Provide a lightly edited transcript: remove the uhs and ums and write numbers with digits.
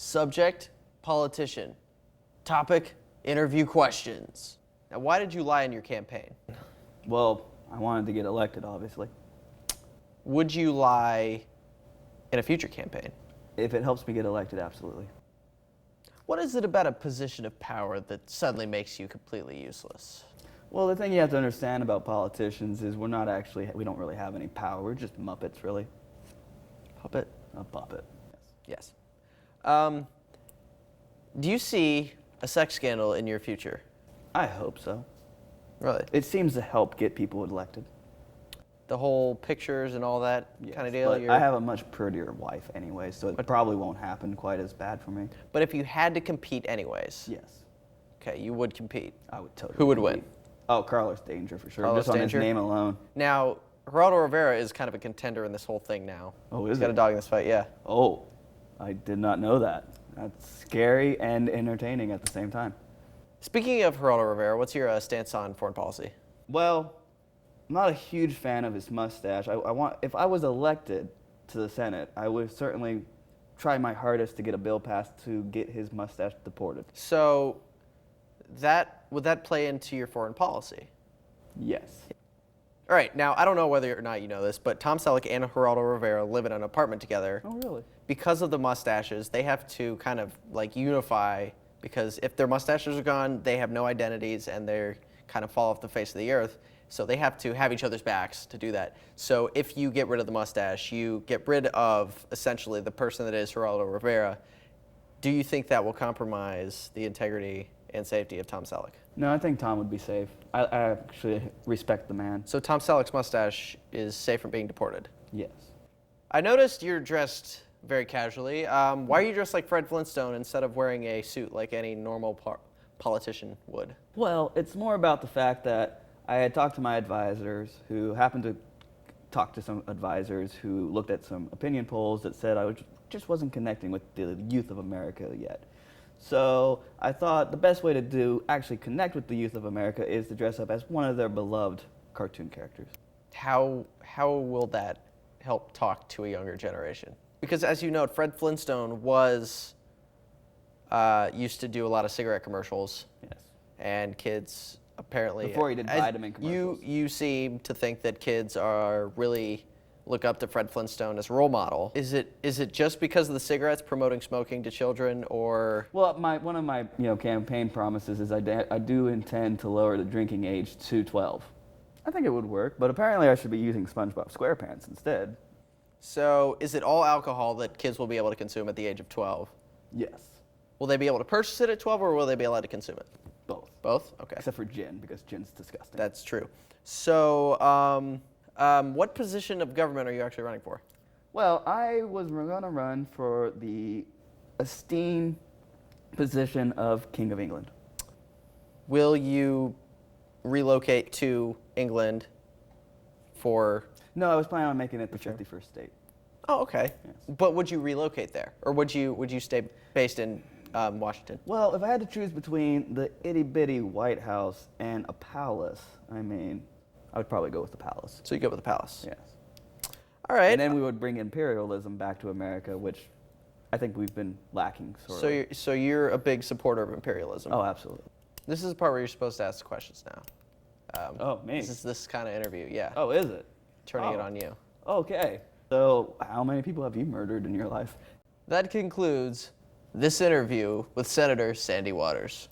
Subject, politician. Topic, interview questions. Now, why did you lie in your campaign? Well, I wanted to get elected, obviously. Would you lie in a future campaign? If it helps me get elected, absolutely. What is it about a position of power that suddenly makes you completely useless? Well, the thing you have to understand about politicians is we don't really have any power. We're just Muppets, really. Puppet? A puppet. Yes. Do you see a sex scandal in your future? I hope so. Really? It seems to help get people elected. The whole pictures and all that kind of deal? But I have a much prettier wife anyway, so it probably won't happen quite as bad for me. But if you had to compete anyways? Yes. Okay, you would compete. I would totally Who would compete. win? Oh, Carlos Danger for sure. Carlos Just on Danger? his name alone. Now, Geraldo Rivera is kind of a contender in this whole thing now. Oh, is He's got he? a dog in this fight, yeah. Oh, I did not know that. That's scary and entertaining at the same time. Speaking of Geraldo Rivera, what's your stance on foreign policy? Well, I'm not a huge fan of his mustache. If I was elected to the Senate, I would certainly try my hardest to get a bill passed to get his mustache deported. So, would that play into your foreign policy? Yes. All right, now, I don't know whether or not you know this, but Tom Selleck and Geraldo Rivera live in an apartment together. Oh, really? Because of the mustaches, they have to kind of like unify, because if their mustaches are gone, they have no identities and they kind of fall off the face of the earth. So they have to have each other's backs to do that. So if you get rid of the mustache, you get rid of essentially the person that is Geraldo Rivera. Do you think that will compromise the integrity and safety of Tom Selleck? No, I think Tom would be safe. I actually respect the man. So Tom Selleck's mustache is safe from being deported? Yes. I noticed you're dressed very casually. Why are you dressed like Fred Flintstone instead of wearing a suit like any normal politician would? Well, it's more about the fact that I had talked to my advisors who happened to talk to some advisors who looked at some opinion polls that said I just wasn't connecting with the youth of America yet. So I thought the best way to actually connect with the youth of America is to dress up as one of their beloved cartoon characters. How will that help talk to a younger generation? Because as you note, Fred Flintstone used to do a lot of cigarette commercials. Yes. And kids apparently... Before he did vitamin commercials. You seem to think that kids really look up to Fred Flintstone as a role model. Is it just because of the cigarettes promoting smoking to children, or? Well, one of my campaign promises is I do intend to lower the drinking age to 12. I think it would work, but apparently I should be using SpongeBob SquarePants instead. So is it all alcohol that kids will be able to consume at the age of 12? Yes. Will they be able to purchase it at 12, or will they be allowed to consume it? Both. Both? Okay. Except for gin, because gin's disgusting. That's true. So what position of government are you actually running for? Well, I was going to run for the esteemed position of King of England. Will you relocate to England for... No, I was planning on making it the 51st state. Oh, okay. Yes. But would you relocate there, or would you stay based in Washington? Well, if I had to choose between the itty-bitty White House and a palace, I would probably go with the palace. So you go with the palace? Yes. All right. And then we would bring imperialism back to America, which I think we've been lacking. So you're a big supporter of imperialism? Oh, absolutely. This is the part where you're supposed to ask the questions now. Oh, me? This is this kind of interview, yeah. Oh, is it? Turning it on you. Okay. So how many people have you murdered in your life? That concludes this interview with Senator Sandy Waters.